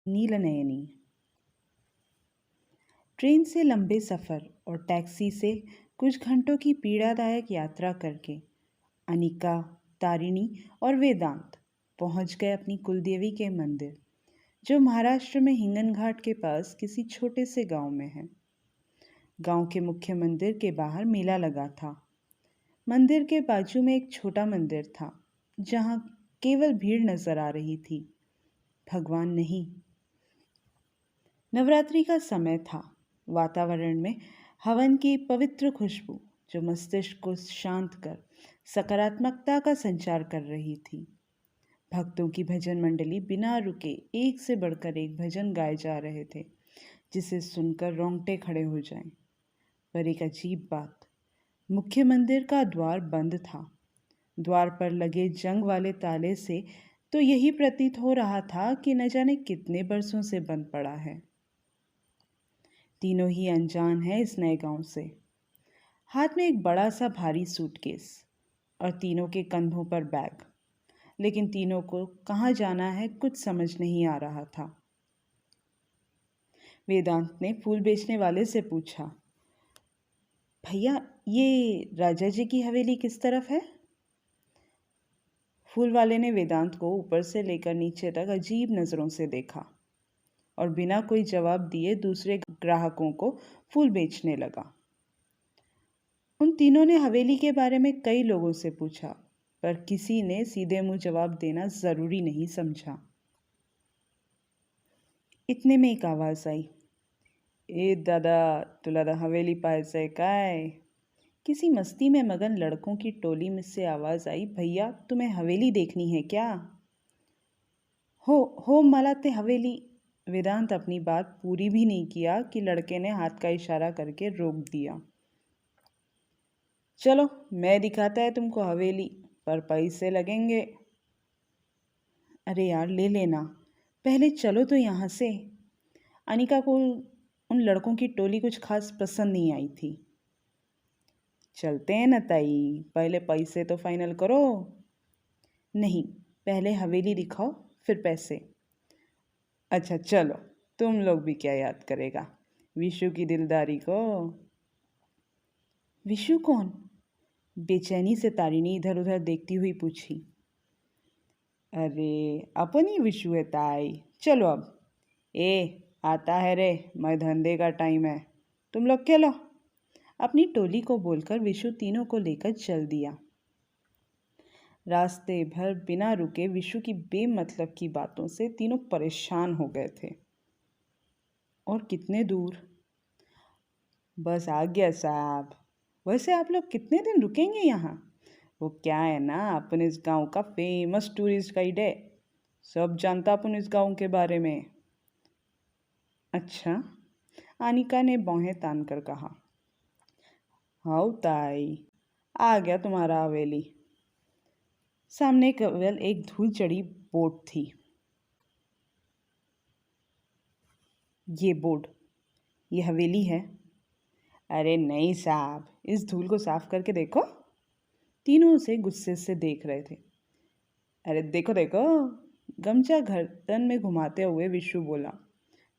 नीलनयनी। Train से लंबे सफ़र और टैक्सी से कुछ घंटों की पीड़ादायक यात्रा करके अनिका, तारिणी और वेदांत पहुंच गए अपनी कुलदेवी के मंदिर, जो महाराष्ट्र में हिंगन घाट के पास किसी छोटे से गांव में है। गांव के मुख्य मंदिर के बाहर मेला लगा था। मंदिर के बाजू में एक छोटा मंदिर था, जहां केवल भीड़ नजर आ रही थी, भगवान नहीं। नवरात्रि का समय था। वातावरण में हवन की पवित्र खुशबू, जो मस्तिष्क को शांत कर सकारात्मकता का संचार कर रही थी। भक्तों की भजन मंडली बिना रुके एक से बढ़कर एक भजन गाए जा रहे थे, जिसे सुनकर रोंगटे खड़े हो जाएं। पर एक अजीब बात, मुख्य मंदिर का द्वार बंद था। द्वार पर लगे जंग वाले ताले से तो यही प्रतीत हो रहा था कि न जाने कितने बरसों से बंद पड़ा है। तीनों ही अनजान हैं इस नए गांव से। हाथ में एक बड़ा सा भारी सूटकेस और तीनों के कंधों पर बैग, लेकिन तीनों को कहाँ जाना है कुछ समझ नहीं आ रहा था। वेदांत ने फूल बेचने वाले से पूछा, भैया ये राजा जी की हवेली किस तरफ है? फूल वाले ने वेदांत को ऊपर से लेकर नीचे तक अजीब नज़रों से देखा और बिना कोई जवाब दिए दूसरे ग्राहकों को फूल बेचने लगा। उन तीनों ने हवेली के बारे में कई लोगों से पूछा, पर किसी ने सीधे मुंह जवाब देना जरूरी नहीं समझा। इतने में एक आवाज आई, ए दादा, तुला दा हवेली पाहायचंय काय? किसी मस्ती में मगन लड़कों की टोली में से आवाज आई, भैया तुम्हें हवेली देखनी है क्या? हो मला ते हवेली। वेदांत अपनी बात पूरी भी नहीं किया कि लड़के ने हाथ का इशारा करके रोक दिया। चलो मैं दिखाता है तुमको हवेली, पर पैसे लगेंगे। अरे यार ले लेना, पहले चलो तो यहाँ से। अनिका को उन लड़कों की टोली कुछ खास पसंद नहीं आई थी। चलते हैं ना ताई, पहले पैसे तो फाइनल करो। नहीं, पहले हवेली दिखाओ फिर पैसे। अच्छा चलो, तुम लोग भी क्या याद करेगा विशु की दिलदारी को। विशु कौन? बेचैनी से तारिणी इधर उधर देखती हुई पूछी। अरे अपन ही विशु है ताई, चलो अब। ए आता है रे, मैं धंधे का टाइम है, तुम लोग खेलो। अपनी टोली को बोलकर विशु तीनों को लेकर चल दिया। रास्ते भर बिना रुके विशु की बेमतलब की बातों से तीनों परेशान हो गए थे। और कितने दूर? बस आ गया साहब। वैसे आप लोग कितने दिन रुकेंगे यहाँ? वो क्या है ना, अपन इस गांव का फेमस टूरिस्ट गाइड है, सब जानता अपन इस गांव के बारे में। अच्छा, अनिका ने बाहें तान कर कहा। हाँ ताई, आ गया तुम्हारा हवेली। सामने केवल एक धूल चढ़ी बोर्ड थी। ये बोर्ड, ये हवेली है। अरे नहीं साहब, इस धूल को साफ करके देखो। तीनों उसे गुस्से से देख रहे थे। अरे देखो देखो, गमछा गर्दन में घुमाते हुए विशु बोला।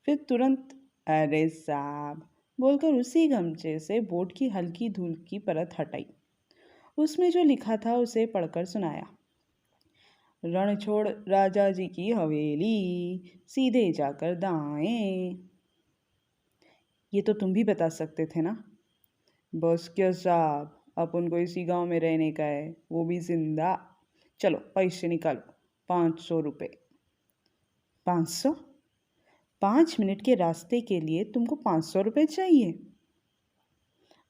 फिर तुरंत अरे साहब बोलकर उसी गमछे से बोर्ड की हल्की धूल की परत हटाई। उसमें जो लिखा था उसे पढ़कर सुनाया। रणछोड़ राजा जी की हवेली, सीधे जाकर दाएं। ये तो तुम भी बता सकते थे ना। बस क्या साहब, अपन को इसी गांव में रहने का है, वो भी जिंदा। चलो पैसे निकालो, 500 रुपये। 500? 5 मिनट के रास्ते के लिए तुमको 500 रुपये चाहिए?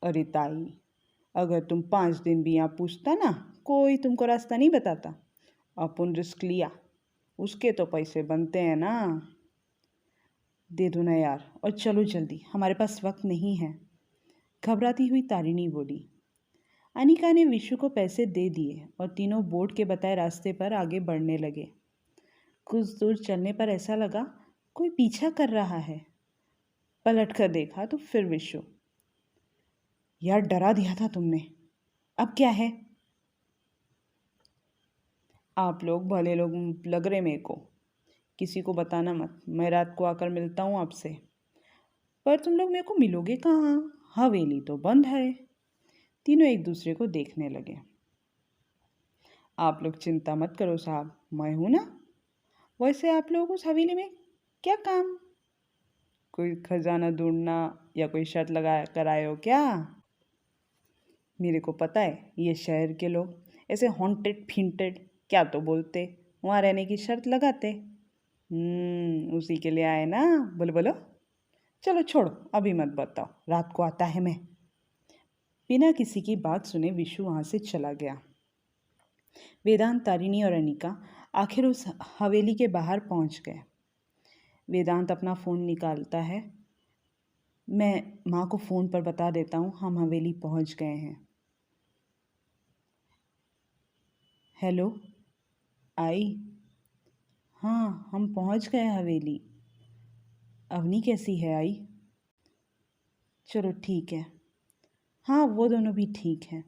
अरे ताई, अगर तुम 5 दिन भी यहाँ पूछता ना, कोई तुमको रास्ता नहीं बताता। अपन रिस्क लिया, उसके तो पैसे बनते हैं ना। दे दो ना यार, और चलो जल्दी, हमारे पास वक्त नहीं है। घबराती हुई तारिणी बोली। अनिका ने विशु को पैसे दे दिए और तीनों बोर्ड के बताए रास्ते पर आगे बढ़ने लगे। कुछ दूर चलने पर ऐसा लगा कोई पीछा कर रहा है। पलट कर देखा तो फिर विशु। यार डरा दिया था तुमने, अब क्या है? आप लोग भले लोग लग रहे मेरे को, किसी को बताना मत, मैं रात को आकर मिलता हूँ आपसे। पर तुम लोग मेरे को मिलोगे कहाँ? हवेली तो बंद है। तीनों एक दूसरे को देखने लगे। आप लोग चिंता मत करो साहब, मैं हूं ना। वैसे आप लोगों को उस हवेली में क्या काम? कोई खजाना ढूंढना या कोई शर्त लगा कर आए हो क्या? मेरे को पता है ये शहर के लोग ऐसे हॉन्टेड फिंटेड क्या तो बोलते, वहाँ रहने की शर्त लगाते। उसी के लिए आए ना? बोलो बोलो। चलो छोड़ो, अभी मत बताओ, रात को आता है मैं। बिना किसी की बात सुने विशु वहाँ से चला गया। वेदांत, तारिणी और अनिका आखिर उस हवेली के बाहर पहुँच गए। वेदांत अपना फ़ोन निकालता है। मैं माँ को फ़ोन पर बता देता हूँ हम हवेली पहुँच गए हैं। हेलो आई? हाँ, हम पहुँच गए हवेली। अवनी कैसी है आई? चलो ठीक है। हाँ, वो दोनों भी ठीक हैं।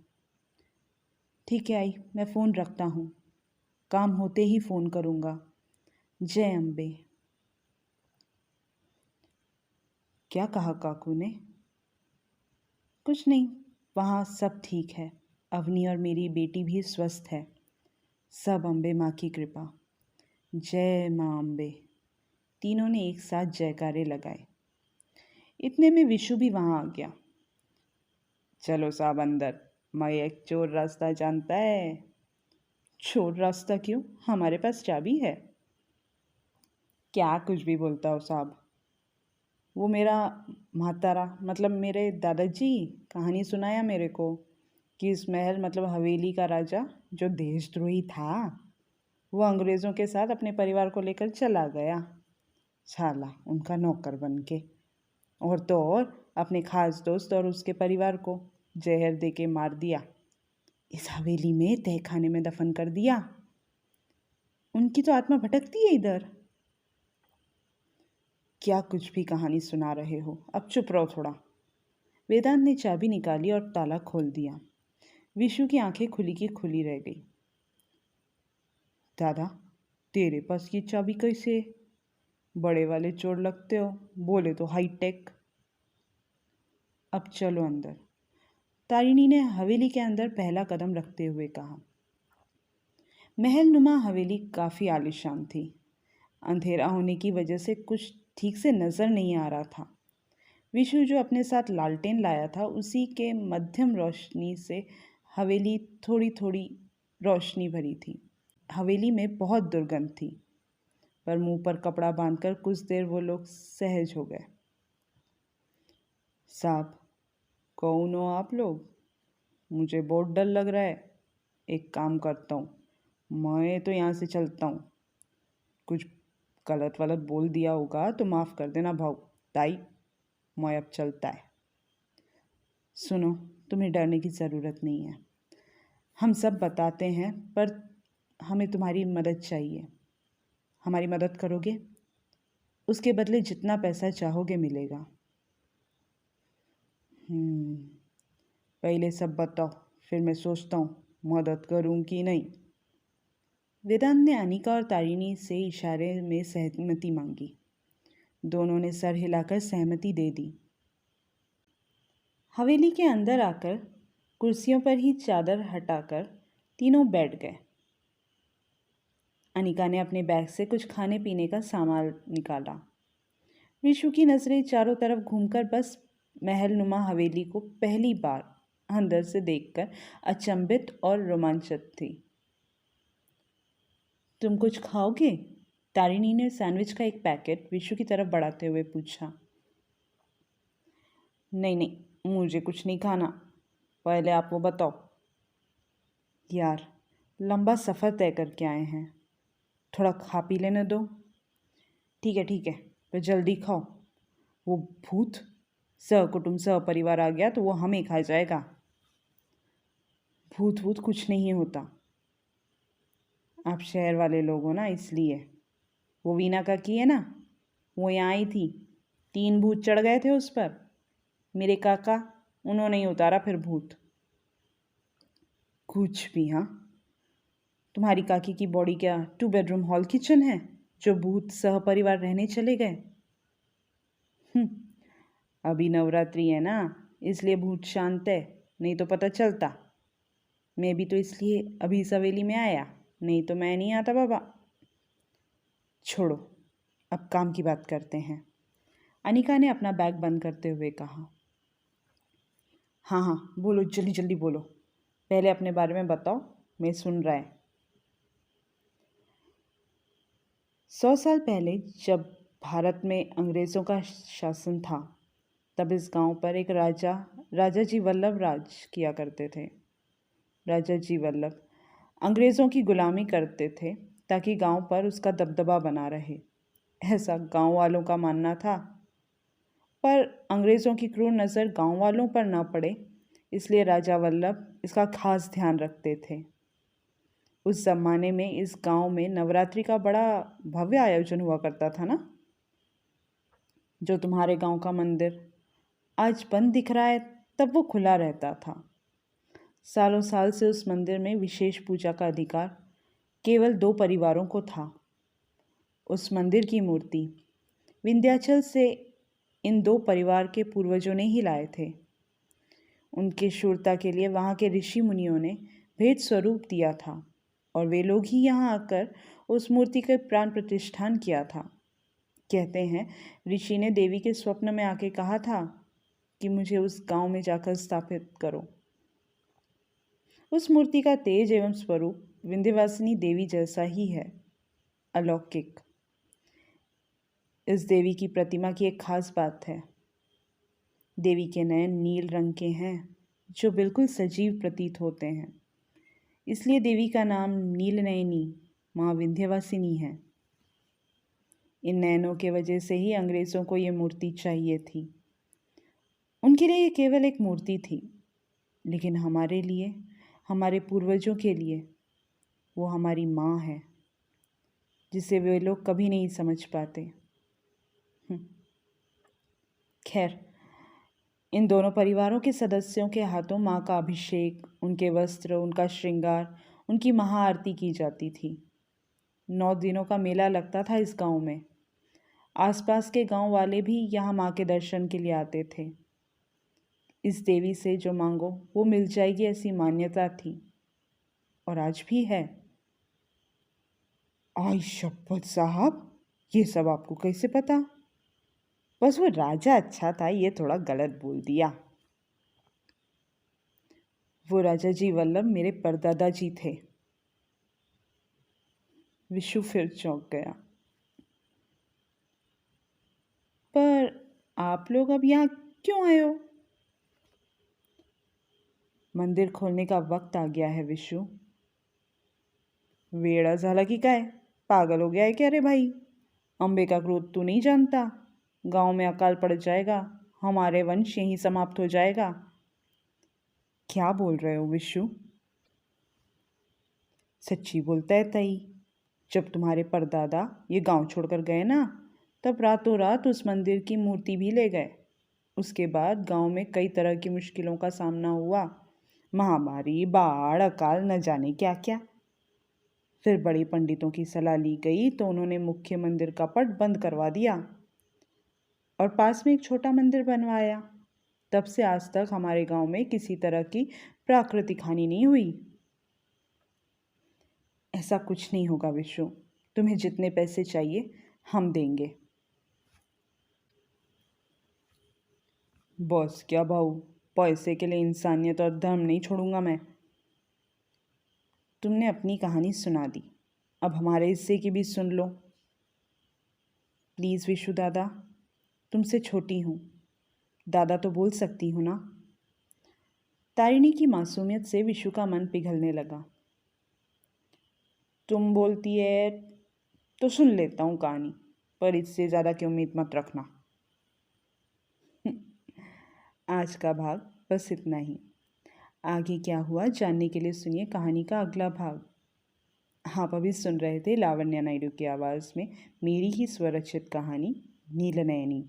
ठीक है आई, मैं फ़ोन रखता हूँ, काम होते ही फ़ोन करूँगा। जय अम्बे। क्या कहा काकू ने? कुछ नहीं, वहाँ सब ठीक है। अवनी और मेरी बेटी भी स्वस्थ है। सब अम्बे माँ की कृपा। जय माँ अम्बे। तीनों ने एक साथ जयकारे लगाए। इतने में विशु भी वहाँ आ गया। चलो साहब अंदर, मैं एक चोर रास्ता जानता है। चोर रास्ता क्यों? हमारे पास चाबी है। क्या कुछ भी बोलता हो साहब? वो मेरा महातारा मतलब मेरे दादाजी कहानी सुनाया मेरे को कि इस महल मतलब हवेली का राजा जो देशद्रोही था, वो अंग्रेज़ों के साथ अपने परिवार को लेकर चला गया, साला उनका नौकर बन के। और तो और अपने खास दोस्त और उसके परिवार को जहर दे के मार दिया, इस हवेली में तहखाने में दफन कर दिया। उनकी तो आत्मा भटकती है इधर। क्या कुछ भी कहानी सुना रहे हो, अब चुप रहो थोड़ा। वेदांत ने चाबी निकाली और ताला खोल दिया। विशु की आंखें खुली की खुली रह गई। दादा, तेरे पास ये चाबी कैसे? बड़े वाले चोर लगते हो, बोले तो हाई टेक। अब चलो अंदर, तारिणी ने हवेली के अंदर पहला कदम रखते हुए कहा। महल नुमा हवेली काफ़ी आलीशान थी। अंधेरा होने की वजह से कुछ ठीक से नज़र नहीं आ रहा था। विशु जो अपने साथ लालटेन लाया था, उसी के मध्यम रोशनी से हवेली थोड़ी थोड़ी रोशनी भरी थी। हवेली में बहुत दुर्गंध थी, पर मुंह पर कपड़ा बांधकर कुछ देर वो लोग सहज हो गए। साहब, कौन हो आप लोग? मुझे बहुत डर लग रहा है। एक काम करता हूँ, मैं तो यहाँ से चलता हूँ। कुछ गलत वलत बोल दिया होगा तो माफ़ कर देना भाऊ ताई, मैं अब चलता है। सुनो, तुम्हें डरने की ज़रूरत नहीं है। हम सब बताते हैं, पर हमें तुम्हारी मदद चाहिए। हमारी मदद करोगे? उसके बदले जितना पैसा चाहोगे मिलेगा। पहले सब बताओ, फिर मैं सोचता हूँ मदद करूँ कि नहीं। वेदांत ने अनिका और तारिणी से इशारे में सहमति मांगी। दोनों ने सर हिलाकर सहमति दे दी। हवेली के अंदर आकर कुर्सियों पर ही चादर हटाकर तीनों बैठ गए। अनिका ने अपने बैग से कुछ खाने पीने का सामान निकाला। विशु की नज़रें चारों तरफ घूमकर बस महल नुमा हवेली को पहली बार अंदर से देखकर अचंभित और रोमांचित थी। तुम कुछ खाओगे? तारिणी ने सैंडविच का एक पैकेट विशु की तरफ बढ़ाते हुए पूछा। नहीं नहीं, मुझे कुछ नहीं खाना, पहले आप वो बताओ। यार, लंबा सफ़र तय करके आए हैं, थोड़ा खा पी लेने दो। ठीक है, पर जल्दी खाओ। वो भूत सहकुटुंब सहपरिवार आ गया तो वो हमें खा जाएगा। भूत भूत कुछ नहीं होता, आप शहर वाले लोग हो ना, इसलिए। वो वीना काकी है ना, वो यहाँ आई थी, 3 भूत चढ़ गए थे उस पर। मेरे काका, उन्होंने ही उतारा फिर भूत। कुछ भी, हाँ? तुम्हारी काकी की बॉडी क्या 2 बेडरूम हॉल किचन है जो भूत सहपरिवार रहने चले गए। अभी नवरात्रि है ना, इसलिए भूत शांत है, नहीं तो पता चलता। मैं भी तो इसलिए अभी इस हवेली में आया, नहीं तो मैं नहीं आता बाबा। छोड़ो, अब काम की बात करते हैं, अनिका ने अपना बैग बंद करते हुए कहा। हाँ हाँ बोलो, जल्दी जल्दी बोलो, पहले अपने बारे में बताओ, मैं सुन रहा है। 100 साल पहले जब भारत में अंग्रेज़ों का शासन था, तब इस गांव पर एक राजा जी वल्लभ राज किया करते थे। राजा जी वल्लभ अंग्रेज़ों की गुलामी करते थे ताकि गांव पर उसका दबदबा बना रहे, ऐसा गांव वालों का मानना था। पर अंग्रेज़ों की क्रूर नज़र गांव वालों पर न पड़े, इसलिए राजा वल्लभ इसका खास ध्यान रखते थे। उस ज़माने में इस गांव में नवरात्रि का बड़ा भव्य आयोजन हुआ करता था ना। जो तुम्हारे गांव का मंदिर आज बंद दिख रहा है, तब वो खुला रहता था। सालों साल से उस मंदिर में विशेष पूजा का अधिकार केवल 2 परिवारों को था। उस मंदिर की मूर्ति विंध्याचल से इन 2 परिवार के पूर्वजों ने ही लाए थे। उनके शूरता के लिए वहाँ के ऋषि मुनियों ने भेंट स्वरूप दिया था और वे लोग ही यहाँ आकर उस मूर्ति के प्राण प्रतिष्ठान किया था। कहते हैं ऋषि ने देवी के स्वप्न में आके कहा था कि मुझे उस गांव में जाकर स्थापित करो। उस मूर्ति का तेज एवं स्वरूप विंध्यवासिनी देवी जैसा ही है, अलौकिक। इस देवी की प्रतिमा की एक खास बात है। देवी के नयन नील रंग के हैं, जो बिल्कुल सजीव प्रतीत होते हैं। इसलिए देवी का नाम नीलनयनी माँ विंध्यवासिनी है। इन नयनों के वजह से ही अंग्रेज़ों को ये मूर्ति चाहिए थी। उनके लिए ये केवल एक मूर्ति थी, लेकिन हमारे लिए, हमारे पूर्वजों के लिए वो हमारी माँ है, जिसे वे लोग कभी नहीं समझ पाते। खैर, इन दोनों परिवारों के सदस्यों के हाथों माँ का अभिषेक, उनके वस्त्र, उनका श्रृंगार, उनकी महाआरती की जाती थी। 9 दिनों का मेला लगता था इस गांव में। आसपास के गांव वाले भी यहाँ माँ के दर्शन के लिए आते थे। इस देवी से जो मांगो वो मिल जाएगी, ऐसी मान्यता थी और आज भी है। आई शपथ साहब, ये सब आपको कैसे पता? बस वो राजा अच्छा था, ये थोड़ा गलत बोल दिया। वो राजा जी वल्लभ मेरे परदादा जी थे। विशु फिर चौंक गया। पर आप लोग अब यहाँ क्यों आए हो? मंदिर खोलने का वक्त आ गया है विशु। वेड़ा झाला की काय, पागल हो गया है क्या रे भाई? अंबे का क्रोध तू नहीं जानता? गांव में अकाल पड़ जाएगा, हमारे वंश यहीं समाप्त हो जाएगा। क्या बोल रहे हो विशु? सच्ची बोलता है तई। जब तुम्हारे परदादा ये गांव छोड़कर गए ना, तब रातों रात उस मंदिर की मूर्ति भी ले गए। उसके बाद गांव में कई तरह की मुश्किलों का सामना हुआ, महामारी, बाढ़, अकाल, न जाने क्या क्या। फिर बड़े पंडितों की सलाह ली गई तो उन्होंने मुख्य मंदिर का पट बंद करवा दिया और पास में एक छोटा मंदिर बनवाया। तब से आज तक हमारे गांव में किसी तरह की प्राकृतिक हानि नहीं हुई। ऐसा कुछ नहीं होगा विशु, तुम्हें जितने पैसे चाहिए हम देंगे। बॉस क्या भाऊ, पैसे के लिए इंसानियत और धर्म नहीं छोड़ूंगा मैं। तुमने अपनी कहानी सुना दी, अब हमारे हिस्से की भी सुन लो प्लीज़। विशु दादा, तुमसे छोटी हूँ, दादा तो बोल सकती हूँ ना? तारिणी की मासूमियत से विशु का मन पिघलने लगा। तुम बोलती है तो सुन लेता हूँ कहानी, पर इससे ज़्यादा की उम्मीद मत रखना। आज का भाग बस इतना ही। आगे क्या हुआ जानने के लिए सुनिए कहानी का अगला भाग। आप अभी सुन रहे थे लावण्या नायडू की आवाज़ में मेरी ही स्वरचित कहानी नीलनयनी।